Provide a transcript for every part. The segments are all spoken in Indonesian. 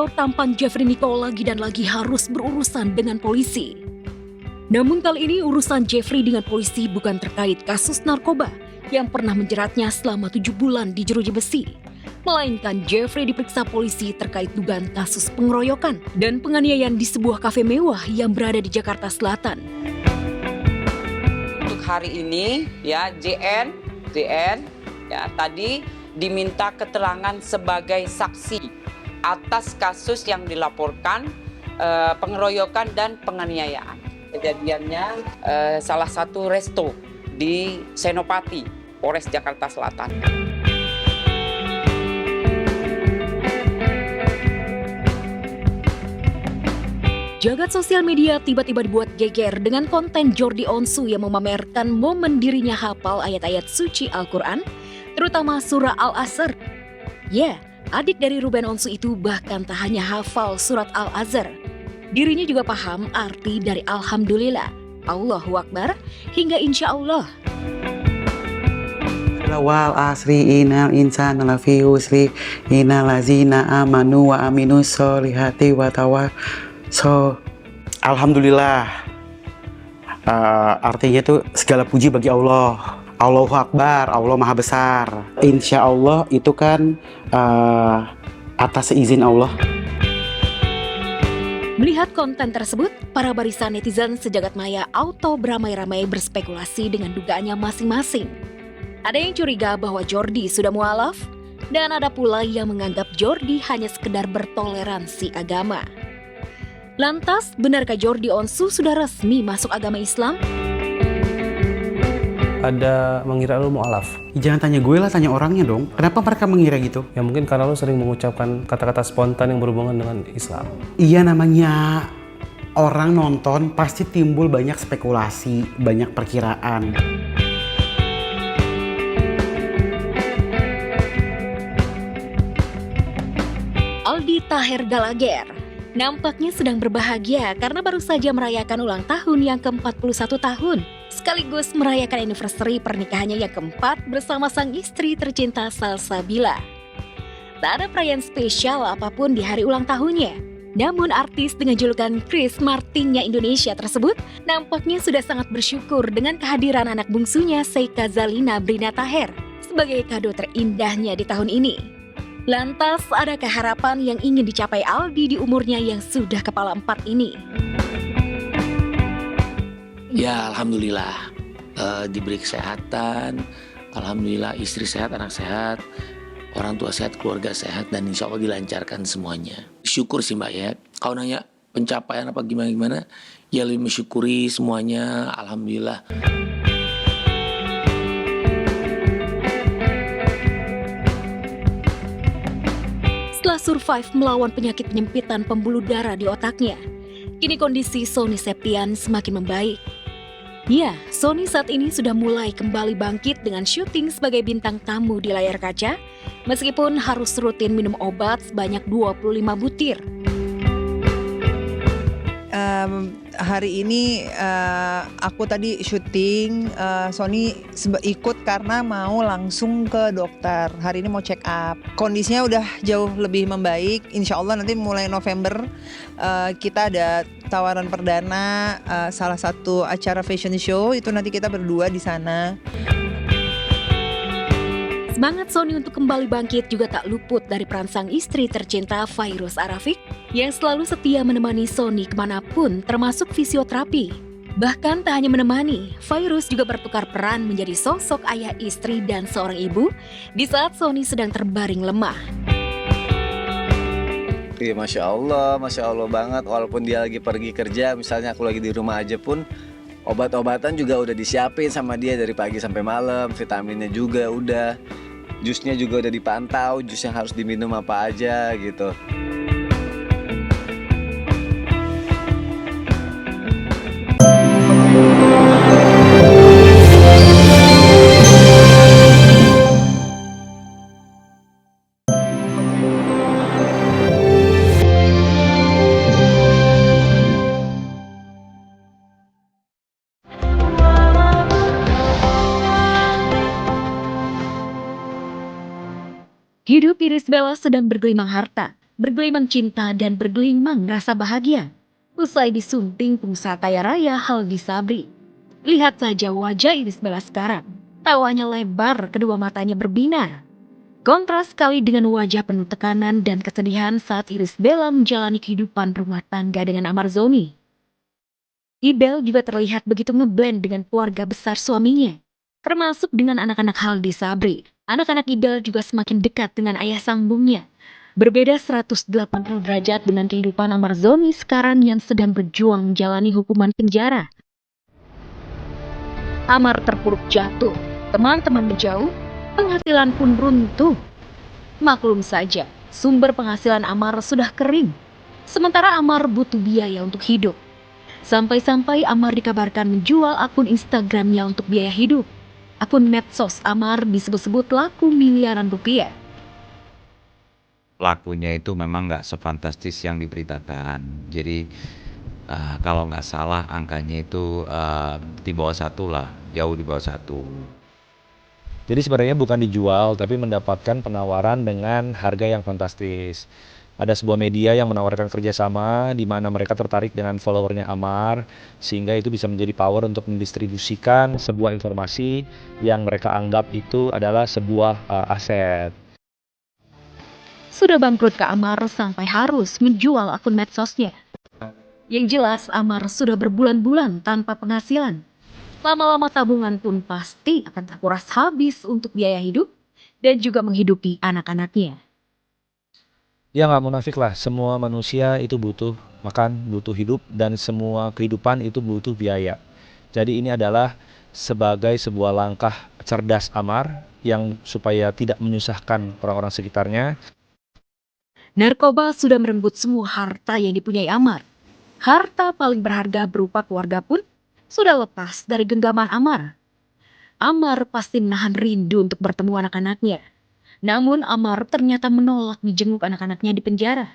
Aktor tampan Jeffrey Nicole lagi dan lagi harus berurusan dengan polisi. Namun kali ini urusan Jeffrey dengan polisi bukan terkait kasus narkoba yang pernah menjeratnya selama 7 bulan di jeruji besi, melainkan Jeffrey diperiksa polisi terkait dugaan kasus pengeroyokan dan penganiayaan di sebuah kafe mewah yang berada di Jakarta Selatan. Untuk hari ini ya JN ya tadi diminta keterangan sebagai saksi atas kasus yang dilaporkan pengeroyokan dan penganiayaan. Kejadiannya salah satu resto di Senopati, Polres Jakarta Selatan. Jagat sosial media tiba-tiba dibuat geger dengan konten Jordi Onsu yang memamerkan momen dirinya hafal ayat-ayat suci Al-Quran, terutama surah Al-Asr. Adik dari Ruben Onsu itu bahkan tak hanya hafal surat Al-Azhar. Dirinya juga paham arti dari Alhamdulillah, Allahu Akbar, hingga Insya Allah. Wal asri innal insana lafi husri innal ladzina amanu wa aminus solihati wa tawassaw. Alhamdulillah. Artinya itu segala puji bagi Allah. Allahu Akbar, Allah Maha Besar. Insya Allah itu kan atas izin Allah. Melihat konten tersebut, para barisan netizen sejagat maya auto beramai-ramai berspekulasi dengan dugaannya masing-masing. Ada yang curiga bahwa Jordi sudah mualaf, dan ada pula yang menganggap Jordi hanya sekedar bertoleransi agama. Lantas, benarkah Jordi Onsu sudah resmi masuk agama Islam? Ada mengira lu mualaf. Jangan tanya gue lah, tanya orangnya dong. Kenapa mereka mengira gitu? Ya mungkin karena lu sering mengucapkan kata-kata spontan yang berhubungan dengan Islam. Iya, namanya orang nonton pasti timbul banyak spekulasi, banyak perkiraan. Aldi Taher Galager nampaknya sedang berbahagia karena baru saja merayakan ulang tahun yang ke-41 tahun. Sekaligus merayakan anniversary pernikahannya yang keempat bersama sang istri tercinta Salsabila. Tak ada perayaan spesial apapun di hari ulang tahunnya. Namun artis dengan julukan Chris Martinnya Indonesia tersebut nampaknya sudah sangat bersyukur dengan kehadiran anak bungsunya Sheikha Zalina Brina Taher sebagai kado terindahnya di tahun ini. Lantas, adakah harapan yang ingin dicapai Aldi di umurnya yang sudah kepala 4 ini? Ya, alhamdulillah diberi kesehatan, alhamdulillah istri sehat, anak sehat, orang tua sehat, keluarga sehat, dan insya Allah dilancarkan semuanya. Syukur sih Mbak ya, kalau nanya pencapaian apa gimana-gimana, ya lebih mensyukuri semuanya, alhamdulillah. Setelah survive melawan penyakit penyempitan pembuluh darah di otaknya, kini kondisi Sony Septian semakin membaik. Ya, Sony saat ini sudah mulai kembali bangkit dengan syuting sebagai bintang tamu di layar kaca, meskipun harus rutin minum obat sebanyak 25 butir. Hari ini aku tadi syuting, Sony ikut karena mau langsung ke dokter. Hari ini mau check up. Kondisinya udah jauh lebih membaik. Insya Allah nanti mulai November kita ada tawaran perdana salah satu acara fashion show. Itu nanti kita berdua di sana. Semangat Sony untuk kembali bangkit juga tak luput dari peran sang istri tercinta Fairuz Arafik yang selalu setia menemani Sony kemanapun termasuk fisioterapi. Bahkan tak hanya menemani, Fairuz juga bertukar peran menjadi sosok ayah istri dan seorang ibu di saat Sony sedang terbaring lemah. Iya, Masya Allah banget. Walaupun dia lagi pergi kerja, misalnya aku lagi di rumah aja pun, obat-obatan juga udah disiapin sama dia dari pagi sampai malam, vitaminnya juga udah. Jusnya juga udah dipantau, jus yang harus diminum apa aja gitu. Hidup Irish Bella sedang bergelimang harta. bergelimang cinta dan bergelimang rasa bahagia. Usai disunting pengusaha kaya raya Haldi Sabri. Lihat saja wajah Irish Bella sekarang. Tawanya lebar, kedua matanya berbinar. Kontras sekali dengan wajah penuh tekanan dan kesedihan saat Irish Bella menjalani kehidupan rumah tangga dengan Amar Zoni. Ibel juga terlihat begitu ngeblend dengan keluarga besar suaminya, termasuk dengan anak-anak Haldi Sabri. Anak-anak Ibel juga semakin dekat dengan ayah sambungnya. Berbeda 180 derajat dengan kehidupan Amar Zoni sekarang yang sedang berjuang menjalani hukuman penjara. Amar terpuruk jatuh, teman-teman menjauh, penghasilan pun runtuh. Maklum saja, sumber penghasilan Amar sudah kering. Sementara Amar butuh biaya untuk hidup. Sampai-sampai Amar dikabarkan menjual akun Instagramnya untuk biaya hidup. Akun medsos Amar disebut-sebut laku miliaran rupiah. Lakunya itu memang nggak sefantastis yang diberitakan. Jadi kalau nggak salah angkanya itu di bawah 1 lah, jauh di bawah 1. Jadi sebenarnya bukan dijual, tapi mendapatkan penawaran dengan harga yang fantastis. Ada sebuah media yang menawarkan kerjasama di mana mereka tertarik dengan followernya Amar, sehingga itu bisa menjadi power untuk mendistribusikan sebuah informasi yang mereka anggap itu adalah sebuah aset. Sudah bangkrut ke Amar sampai harus menjual akun medsosnya. Yang jelas Amar sudah berbulan-bulan tanpa penghasilan. Lama-lama tabungan pun pasti akan terkuras habis untuk biaya hidup dan juga menghidupi anak-anaknya. Ya nggak munafik lah, semua manusia itu butuh makan, butuh hidup, dan semua kehidupan itu butuh biaya. Jadi ini adalah sebagai sebuah langkah cerdas Amar yang supaya tidak menyusahkan orang-orang sekitarnya. Narkoba sudah merenggut semua harta yang dipunyai Amar. Harta paling berharga berupa keluarga pun sudah lepas dari genggaman Amar. Amar pasti menahan rindu untuk bertemu anak-anaknya. Namun Amar ternyata menolak dijenguk anak-anaknya di penjara.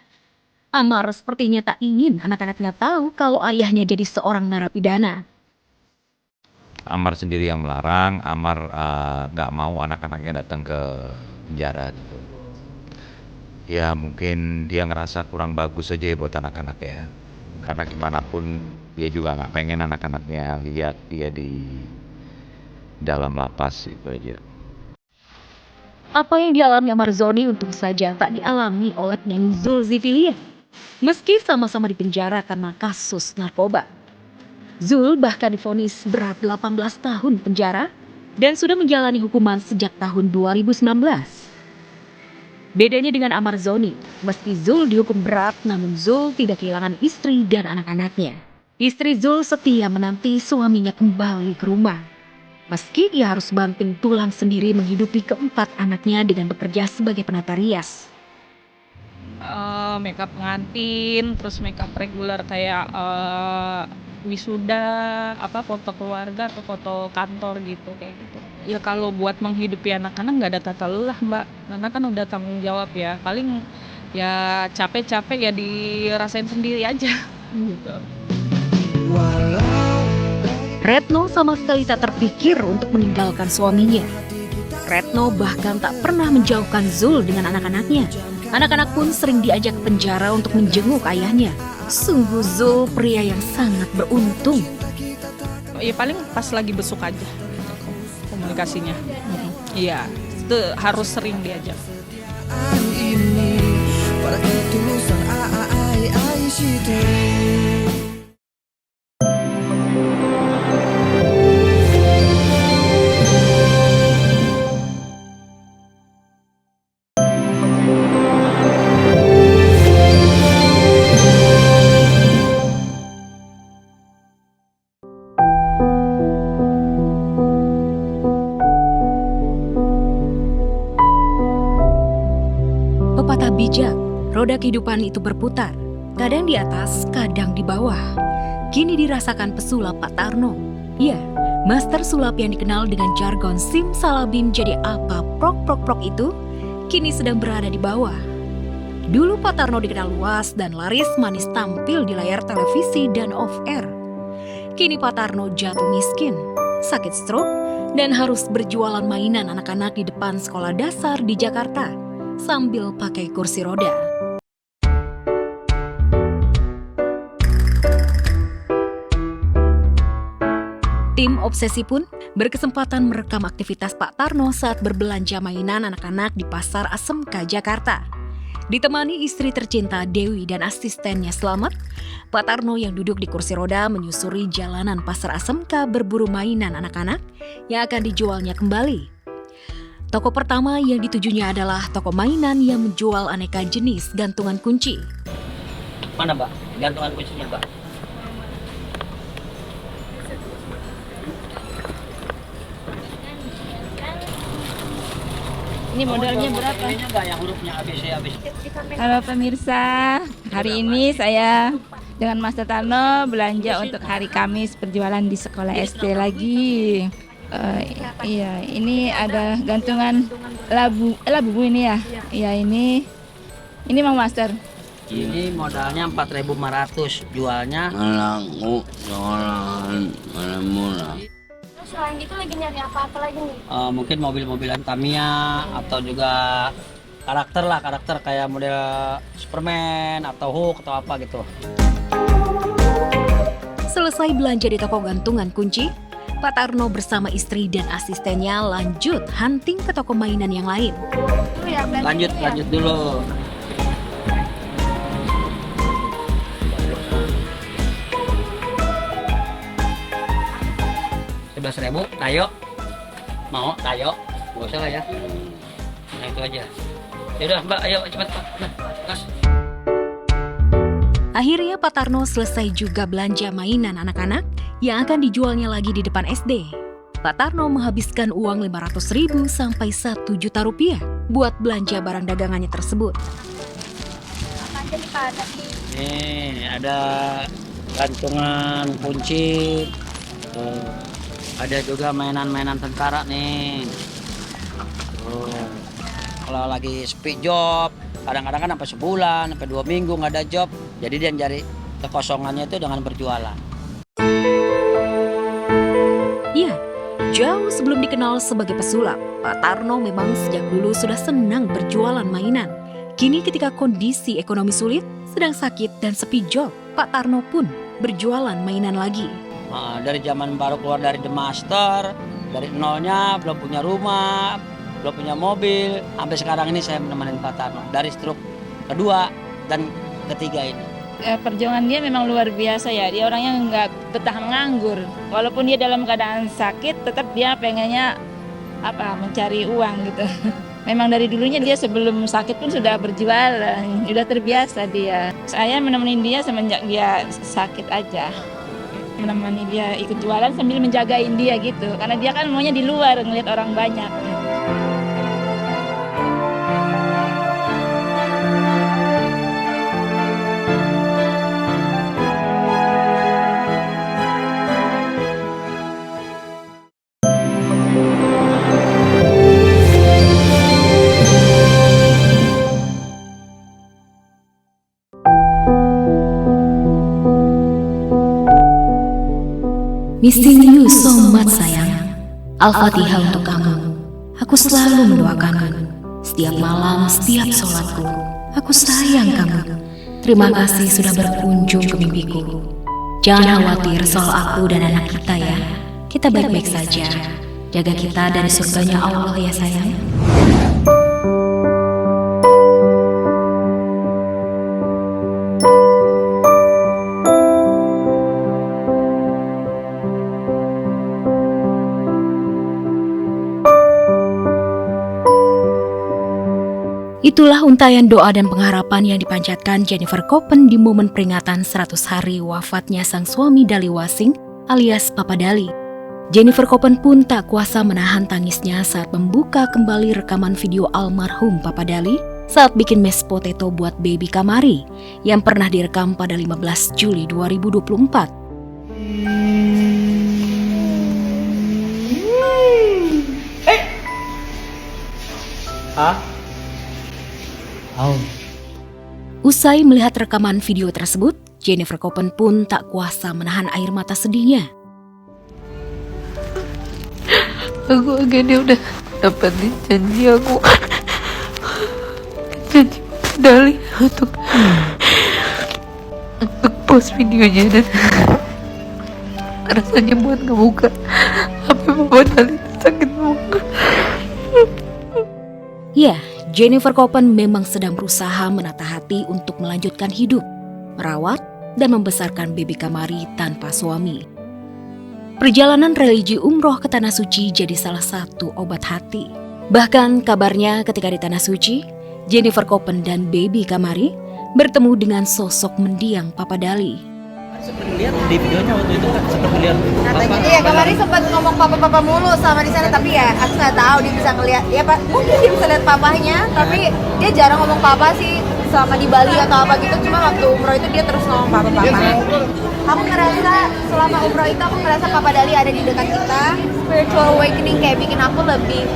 Amar sepertinya tak ingin anak-anaknya tahu kalau ayahnya jadi seorang narapidana. Amar sendiri yang melarang, Amar nggak mau anak-anaknya datang ke penjara gitu. Ya mungkin dia ngerasa kurang bagus aja buat anak-anaknya. Karena gimana pun dia juga nggak pengen anak-anaknya lihat dia di dalam lapas itu aja. Apa yang dialami Amar Zoni untung saja tak dialami oleh penyanyi Zulkifli. Meski sama-sama di penjara karena kasus narkoba. Zul bahkan divonis berat 18 tahun penjara dan sudah menjalani hukuman sejak tahun 2019. Bedanya dengan Amar Zoni, meski Zul dihukum berat namun Zul tidak kehilangan istri dan anak-anaknya. Istri Zul setia menanti suaminya kembali ke rumah. Meski ia harus banting tulang sendiri menghidupi keempat anaknya dengan bekerja sebagai penata rias. Makeup pengantin, terus makeup reguler kayak wisuda, foto keluarga atau foto kantor gitu kayak gitu. Ya kalau buat menghidupi anak-anak nggak ada kata lelah Mbak, karena kan udah tanggung jawab ya. Paling ya capek-capek ya dirasain sendiri aja gitu. Retno sama sekali tak terpikir untuk meninggalkan suaminya. Retno bahkan tak pernah menjauhkan Zul dengan anak-anaknya. Anak-anak pun sering diajak ke penjara untuk menjenguk ayahnya. Sungguh Zul pria yang sangat beruntung. Ya paling pas lagi besuk aja gitu, komunikasinya. Iya, itu harus sering diajak. Pepatah bijak, roda kehidupan itu berputar, kadang di atas, kadang di bawah. Kini dirasakan pesulap Pak Tarno. Ya, master sulap yang dikenal dengan jargon simsalabim jadi apa prok itu, kini sedang berada di bawah. Dulu Pak Tarno dikenal luas dan laris manis tampil di layar televisi dan off-air. Kini Pak Tarno jatuh miskin, sakit stroke, dan harus berjualan mainan anak-anak di depan sekolah dasar di Jakarta sambil pakai kursi roda. obsesi pun berkesempatan merekam aktivitas Pak Tarno saat berbelanja mainan anak-anak di Pasar Asmk, Jakarta. Ditemani istri tercinta Dewi dan asistennya Slamet, Pak Tarno yang duduk di kursi roda menyusuri jalanan Pasar Asmk berburu mainan anak-anak yang akan dijualnya kembali. Toko pertama yang ditujunya adalah toko mainan yang menjual aneka jenis gantungan kunci. Mana Mbak? Gantungan kuncinya Mbak? Ini modalnya berapa? Yang hurufnya ABC. Halo pemirsa, hari ini saya dengan Mas Tarno belanja untuk hari Kamis berjualan di sekolah SD lagi. Iya, ini ada gantungan labu ini ya. Iya, ini Mang Master. Ini modalnya 4.500, jualnya murah. Selain itu lagi nyari apa lagi nih? Mungkin mobil-mobilan Tamiya atau juga karakter kayak model Superman atau Hulk atau apa gitu. Selesai belanja di toko gantungan kunci, Pak Tarno bersama istri dan asistennya lanjut hunting ke toko mainan yang lain. Lanjut dulu. Rp11.000, tayo. Mau, tayo. Gak usah lah ya. Nah itu aja. Yaudah Mbak, ayo cepat Pak. Nah, kas. Akhirnya Pak Tarno selesai juga belanja mainan anak-anak yang akan dijualnya lagi di depan SD. Pak Tarno menghabiskan uang Rp500.000 sampai Rp1.000.000 buat belanja barang dagangannya tersebut. Apa aja nih Pak? Nih ada gantungan kunci. Ada juga mainan-mainan tentara nih. Kalau lagi sepi job, kadang-kadang kan sampai sebulan, sampai 2 minggu nggak ada job. Jadi dia cari kekosongannya itu dengan berjualan. Iya, jauh sebelum dikenal sebagai pesulap, Pak Tarno memang sejak dulu sudah senang berjualan mainan. Kini ketika kondisi ekonomi sulit, sedang sakit dan sepi job, Pak Tarno pun berjualan mainan lagi. Dari zaman baru keluar dari The Master, dari nolnya, belum punya rumah, belum punya mobil, sampai sekarang ini saya menemani Pak Tarno dari stroke kedua dan ketiga ini. Perjuangan dia memang luar biasa ya, dia orangnya nggak betah menganggur. Walaupun dia dalam keadaan sakit, tetap dia pengennya mencari uang gitu. Memang dari dulunya dia sebelum sakit pun sudah berjualan, sudah terbiasa dia. Saya menemani dia semenjak dia sakit aja. Menemani dia ikut jualan sambil menjagain dia gitu, karena dia kan maunya di luar ngeliat orang banyak. Missing you so much sayang. Al-Fatihah untuk kamu. Aku selalu mendoakanmu. Setiap malam, setiap sholatku. Aku sayang kamu. Terima kasih sudah berkunjung ke mimpiku. Jangan khawatir soal aku dan anak kita ya. Kita baik-baik saja. Jaga kita dari surganya Allah ya sayang. Itulah untayan doa dan pengharapan yang dipanjatkan Jennifer Koppen di momen peringatan 100 hari wafatnya sang suami Dali Wasing alias Papa Dali. Jennifer Koppen pun tak kuasa menahan tangisnya saat membuka kembali rekaman video almarhum Papa Dali saat bikin mashed potato buat baby Kamari yang pernah direkam pada 15 Juli 2024. Usai melihat rekaman video tersebut, Jennifer Koppen pun tak kuasa menahan air mata sedihnya. Aku akhirnya udah dapetin janji aku. Janji Dali untuk post videonya dan rasanya buat ngebuka Tapi Papa Dali sakit muka. Ya, Jennifer Koppen memang sedang berusaha menata hati untuk melanjutkan hidup, merawat, dan membesarkan baby Kamari tanpa suami. Perjalanan religi umroh ke Tanah Suci jadi salah satu obat hati. Bahkan kabarnya ketika di Tanah Suci, Jennifer Koppen dan baby Kamari bertemu dengan sosok mendiang Papa Dali. Seperti lihat di videonya waktu itu kan seperti lihat katanya iya Kamari sempat ngomong papa mulu sama di sana, tapi ya aku nggak tahu dia bisa ngelihat ya Pak, mungkin dia bisa lihat papahnya, tapi dia jarang ngomong papa sih selama di Bali atau apa gitu. Cuma waktu umroh itu dia terus ngomong papa. Aku ngerasa selama umroh itu aku ngerasa Papa Dali ada di dekat kita. Spiritual awakening kayak bikin aku lebih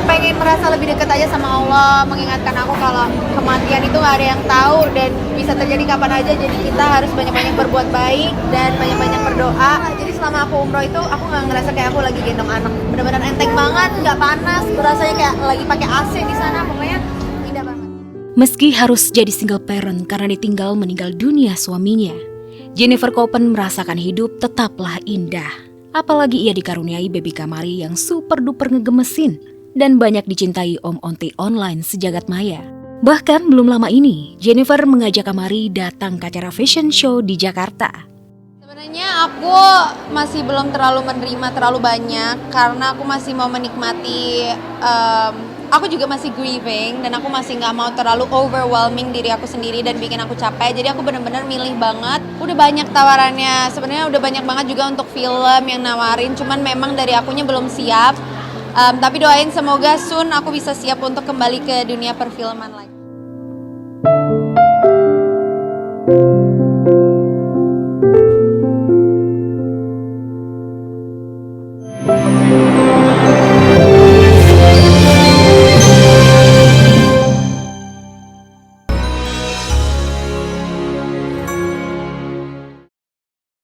pengen merasa lebih dekat aja sama Allah, mengingatkan aku kalau kematian itu nggak ada yang tahu dan bisa terjadi kapan aja. Jadi kita harus banyak-banyak berbuat baik dan banyak-banyak berdoa. Jadi selama aku umroh itu aku nggak ngerasa kayak aku lagi gendong anak, benar-benar enteng banget, nggak panas, berasanya kayak lagi pakai AC di sana, pokoknya indah banget. Meski harus jadi single parent karena ditinggal meninggal dunia suaminya, Jennifer Koppen merasakan hidup tetaplah indah. Apalagi ia dikaruniai baby Kamari yang super duper ngegemesin dan banyak dicintai om onti online sejagat maya. Bahkan belum lama ini, Jennifer mengajak Kamari datang ke acara fashion show di Jakarta. Sebenarnya aku masih belum terlalu menerima terlalu banyak karena aku masih mau menikmati. Aku juga masih grieving dan aku masih nggak mau terlalu overwhelming diri aku sendiri dan bikin aku capek. Jadi aku benar-benar milih banget. Udah banyak tawarannya. Sebenarnya udah banyak banget juga untuk film yang nawarin. Cuman memang dari akunya belum siap. Tapi doain semoga soon aku bisa siap untuk kembali ke dunia perfilman lagi.